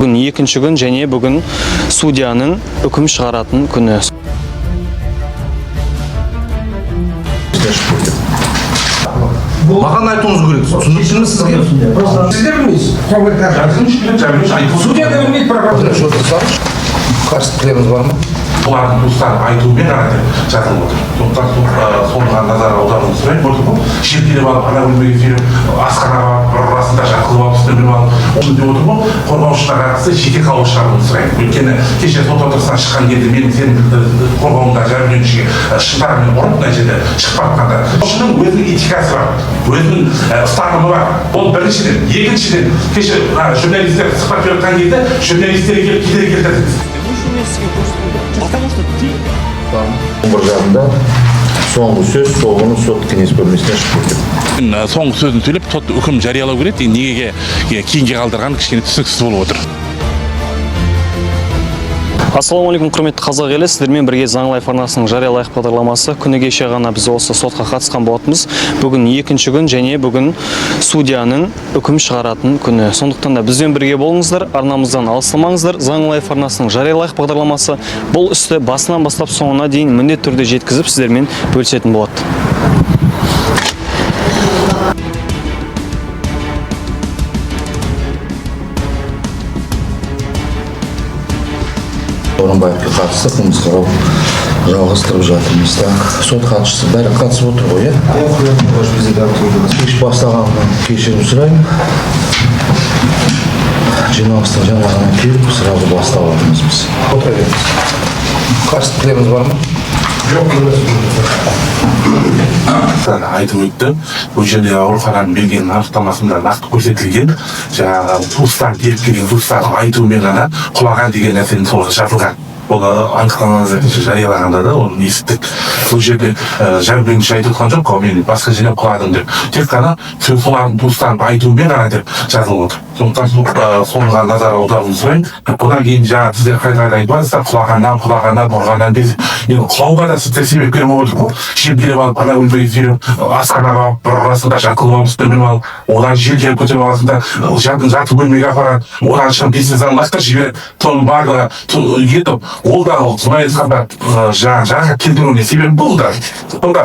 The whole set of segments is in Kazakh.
Бүгін екінші күн және бүгін судьяның үкім шығаратын күні. Маған айтуыңыз керек. Түсініксіз сізге? Сіздер білмейсіз. Судья да білмейді, прокурор. Қарсылықтарыңыз бар ма? Бұлардың туыстары айтуымен ғана жазылып отыр. Сондықтан соған назар аударуыңызды сұраймын. Шертелеп алып, ана бөлмеге сүйреп, асханаға бір арасында жатқызып алып, істеп алып, оны деп отыр ғой. Қорғаушыларға қатысты жеке қаулы шығаруыңызды сұраймын. Өйткені кеше сот отырысынан шыққан кезде менің сенің қорғауымда жәбірленушіге шынтағымен ұрып, мына жерде шығып жатқанда. Қорғаушының өзінің этикасы бар, өзінің ұстанымы бар. Ол біріншіден, екіншіден, кеше журналистер сұхбат беріп жатқан кезде журналистерге келіп кедергі келтірдіңіз. Бір жағында соңғы сөз соғыны сот кеңес бөлмесіне шығып кетті. Соңғы сөзін сөйлеп, сот үкім жариялау керек, неге кейінге қалдырған кішкене түсініксіз болып отыр. Ассалаумағалейкум, құрметті қазақ елі, сіздермен бірге Заң Лайф арнасының жариялайық бағдарламасы. Күні кеше ғана біз осы сотқа қатысқан болатынбыз. Бүгін екінші күн және бүгін судьяның үкім шығаратын күні. Сондықтан да бізбен бірге болыңыздар, арнамыздан алыстамаңыздар. Заң Лайф арнасының жариялайық бағдарламасы бұл істі басынан бастап соңына дейін міндетті түрде жеткізіп сіздермен бөлісетін болады. Орынбаевқа қатысты қылмыс қарау жалғастырып жатырмыз. Сот хатшысы бәрі қатысып отыр ғой, Кеш бастағаннан кешірім сұраймын. Жиналыстың жаңа ғана келіп, сразу бастап жатырмыз біз. Отыра беріңіз. Қарсылықтарыңыз бар ма? Айтып өтті. Бұл жерде аурухананың берген анықтамасында нақты көрсетілген, жаңағы туыстар келіп келген туыстардың айтуымен ғана құлаған деген нәрсені солға жазылған. Ол анықтаманы жариялағанда да оны естідік. Бұл жерде жәбірленуші айтып отқан жоқ, мен басқа жерден құладым деп. Тек қана солардың туыстарының айтуымен ғана деп жазылып отыр. Сондықтан соңға назар аударуыңызды сұраймын. Бұдан кейін жаңа сіздер қайта айтып жатырсыздар, құлағаннан, ұрғаннан десе, енді құлауға да сіздер себепкер болып отыр. Шертелеп алып, ана бөлмеге сүйреп, асханаға бір арасында жатқызып алып, істеп алып, одан желкелеп көтеріп аласында, жатып бөлмеге апарады, одан шығып бесінен лақтырып жібереді, соның барлығы етіп, ол да журналистқа жаңағы келтіруіне себеп бұл да. Сонда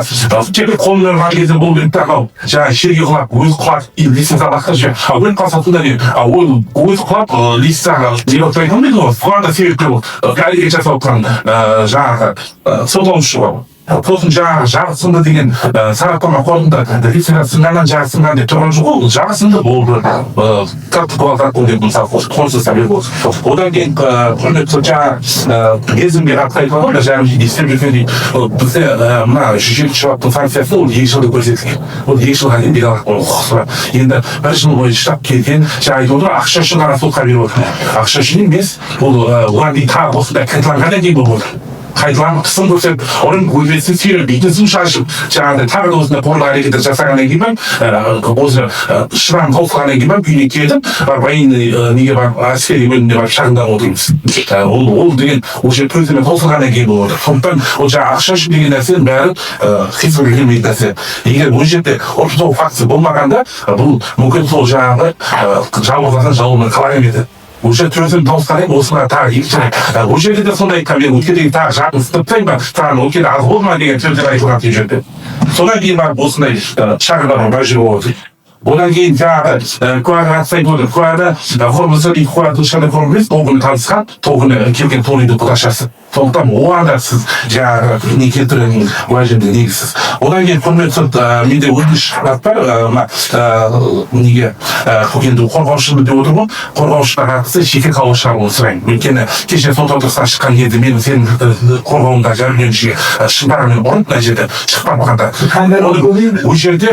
тек қолмен ұрған кезде бұл жаңағы жерге құлап, өзі құлап, лестницаға лақтырып жібереді. Өліп қалса сонда не? Ол өзі құлап, лестницаға делать айта алмайды ғой. Соған да себепкер болды. Әрекет жасап отқан жаңағы сотталушы бар. Сосын жаңағы жағы сынды деген сараптама қорытындыда лестница сынғаннан жағы сынған деп тұрған жоқ, ол жағы сынды болды. Қатты деп мысалы қонсыз сәбел болды. Одан кейін құрметті жаңағы кезімге қатты айтылған, жаңағы естіп жүргендей, бізде мына 107 баптың санкциясы ол 2 жылда көрсетілген. Ол 2 жылға дейін бекалақ құқығы бар. Енді 1 жыл бойы штаб келген, жаңа айтып отыр, ақша үшін ғана сотқа беріп отыр. Ақша үшін емес, ол оған дейін тағы осындай қайталанғаннан кейін болып отыр. Қайталанып қысым көрсетіп, оның көбесін сүйреп, бетін су шашып, жаңағыдай тағы да осындай қорлық әрекеттер жасағаннан кейін осы шырам таусылғаннан кейін үйіне келдім, военный неге барып, әскери бөліміне барып шағымданып отырмыз. Ол деген осы көзімен таусылғаннан кейін болып отыр. Сондықтан ол жаңағы ақша үшін деген нәрсенің бәрі хисапқа келмейтін нәрсе. Егер бұл жерде ұрып-соғу фактісі болмағанда, бұл мүмкін сол жаңағы жабылғасын жабылмай қала бермейді. Уже төзім тауысқан осыға тағы екінші ол жерде де сондай мен өткендегі тағы жағын сыныптаймын ба, саған ол кезде аз болды ма деген сөздер айтылған сол жерде. Содан кейін барып осындай шағымдануға мәжбүр болып отыр. Одан кейін жаңағы куәға қатысты отыр. Куәда формасы дейді, куәда ешқандай форма емес, толғыны танысқан, толғыны келген толыйды құдашасы. Сондықтан оған да сіз жаңағы не келтірген уәжінде негізсіз. Одан кейін құрметті сот, менде өтініш бар, неге енді қорғаушыны деп отыр ғой, қорғаушыларға қатысты жеке қаулы шығаруын сұраймын. Өйткені кеше сот отырысынан шыққан кезде менің сенің қорғауымда жәбірленушіге шынтағымен ұрып, мына жерде шықпап қалғанда. Ол жерде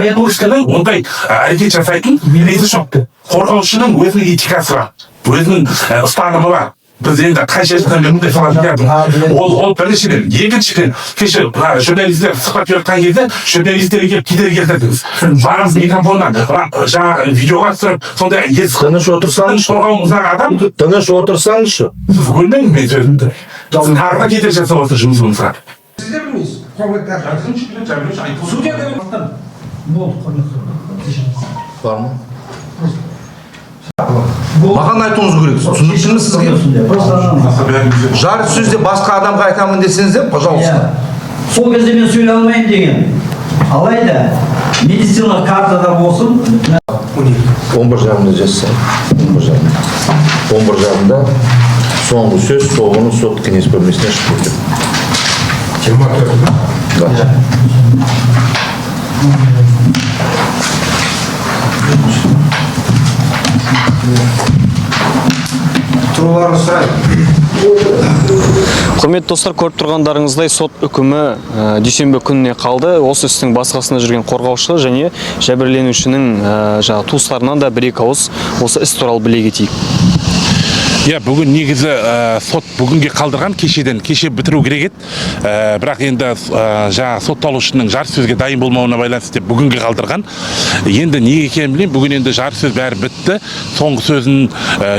ондай әрекет жасайтын реті жоқ. Қорғаушының өзінің этикасы бар, өзінің ұстанымы бар. Біз енді қанша жылдан бері мұндай салатын едік. Ол біріншіден, екіншіден, кеше журналистер сұхбат беріп жатқан кезде журналистерге келіп кедергі келтірдіңіз. Барыңыз микрофоннан жаңағы видеоға түсіріп, сондай Тыныш отырсаңызшы. қорғауыңыздағы адам Тыныш отырсаңызшы. сіз көрмеңіз мен сөзімді. Сіз тағы кедергі жасап отырсыз жұмысыңызға. Сіздер білмейсіз. Судья да білмейді. Бар ма? Маған айтуыңыз керек. Түсінікті ме сізге? Жарты сөзде басқа адамға айтамын десеңіз де, пожалуйста. Сол кезде мен сөйлей алмайын деген. Алайда медициналық картада болсын. 11 жағында жазса. 11 жағында соңғы сөз соғыны сот кеңес бөлмесіне шығып кетті. 24. Да. Тұруларын сұрайын. Құрметті достар, көріп тұрғандарыңыздай сот үкімі дүйсенбі күніне қалды. Осы істің басқасында жүрген қорғаушы және жәбірленушінің туыстарынан да бір-екі ауыз осы іс туралы біле кетейік. Иә, бүгін негізі сот бүгінге қалдырған, кеше бітіру керек еді. Бірақ енді жаңа сотталушының жарты сөзге дайын болмауына байланысты деп бүгінге қалдырған. Енді неге екенін білмеймін, бүгін енді жарты сөз бәрі бітті. Соңғы сөзін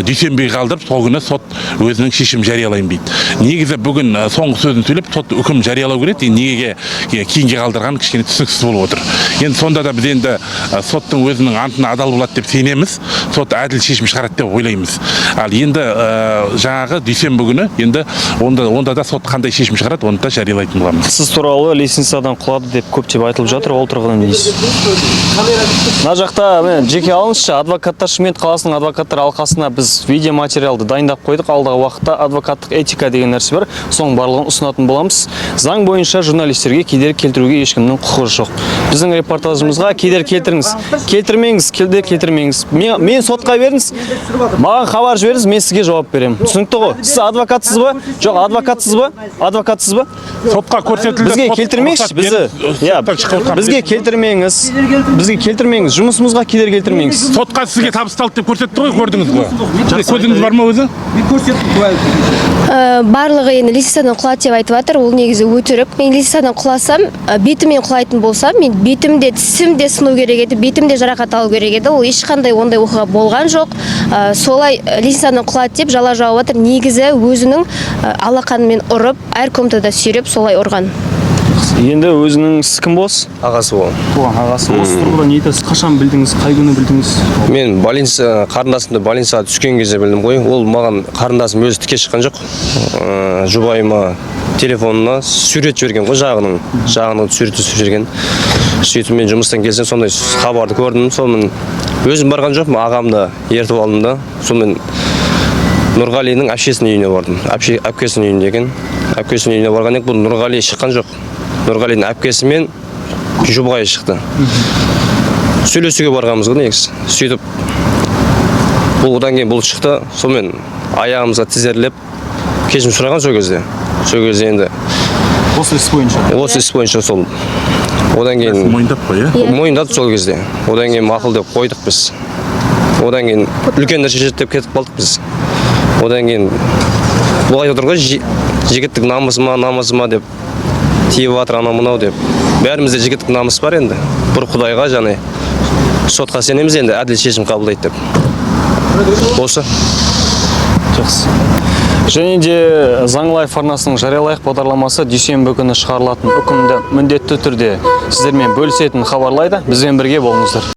дүйсенбіге қалдырып, сол күні сот өзінің шешім жариялайын дейді. Негізі бүгін соңғы сөзін сөйлеп, сот үкім жариялау керек, неге кейінге қалдырған кішкене түсініксіз болып отыр. Енді сонда да біз енді соттың өзінің антына адал болады деп сенеміз. Сот әділ шешім шығарады деп ойлаймыз. Ал енді жаңағы дүйсенбі күні енді онда да сот қандай шешім шығарады, оны да жариялайтын боламыз. Сіз туралы лестницадан құлады деп көптеп айтылып жатыр, ол тұрғыдан не дейсіз? Мына жақта жеке алыңызшы, адвокаттар Шымкент қаласының адвокаттар алқасына біз видеоматериалды дайындап қойдық. Алдағы уақытта адвокаттық этика деген нәрсе бар, соның барлығын ұсынатын боламыз. Заң бойынша журналистерге кедергі келтіруге ешкімнің құқығы жоқ. Біздің репортажымызға кедергі келтірмеңіз. Мен сотқа беріңіз, маған хабар жіберіңіз, мен сізге жауап беремін. Түсінікті ғой? Сіз адвокатсыз ба? Жоқ, адвокатсыз ба? Сотқа көрсетілді. Бізге келтірмеңізші, бізге келтірмеңіз, жұмысымызға кедергі келтірмеңіз. Сотқа сізге табысталды деп көрсетті ғой, көрдіңіз ғой? Көзіңіз бар ма өзі? Барлығы енді лестницадан құлады деп айтып жатыр, ол негізі өтірік. Мен лестницадан құласам, бетіммен құлайтын болсам, мен бетімде тісімде сыну керек еді, бетімде жарақат алу керек еді. Ол ешқандай ондай оқиға болған жоқ. Солай лестницадан құлады деп жала жауып жатыр. Негізі өзінің алақанымен ұрып, әр комнатада сүйреп солай ұрған. Енді өзінің сіз кім боласыз? Ағасы болған. Туған ағасы. Осы тұрғыда не айтасыз? Қашан білдіңіз? Қай күні білдіңіз? Мен қарындасымды больницаға түскен кезде білдім ғой. Ол маған қарындасым өзі тіке шыққан жоқ. Жұбайыма телефонына сурет жіберген ғой, жағының суреті жіберген. Сөйтіп мен жұмыстан келсем сондай хабарды көрдім. Сонымен өзім барған жоқпын, ағамды ертіп алдым да. Сонымен Нұрғалиның әпкесінің үйіне бардым. Әпкесінің үйінде екен. Әпкесінің үйіне барған едік, бұл Нұрғали шыққан жоқ. Нұрғалидің әпкесі мен жұбайы шықты. Сөйлесуге барғанбыз ғой негізі. Сөйтіп одан кейін бұл шықты. Сонымен аяғымызға тізерлеп кешірім сұраған сол кезде. Сол кезде енді Осы іс бойынша сол. Одан кейін Мойындап қой, мойындады сол кезде. Одан кейін мақұл деп қойдық біз. Одан кейін үлкен нәрсе деп кетіп қалдық біз. Одан кейін бұлай отыр ғой, жігіттік намысыма деп тиіп жатыр анау мынау деп. Бәрімізде жігіттік намыс бар енді. Бір Құдайға және сотқа сенеміз, енді әділ шешім қабылдайды деп. Осы. Жақсы. Және де Заң Лайф арнасының жариялайық бағдарламасы дүйсенбі күні шығарылатын үкімді міндетті түрде сіздермен бөлісетінін хабарлайды. Бізбен бірге болыңыздар.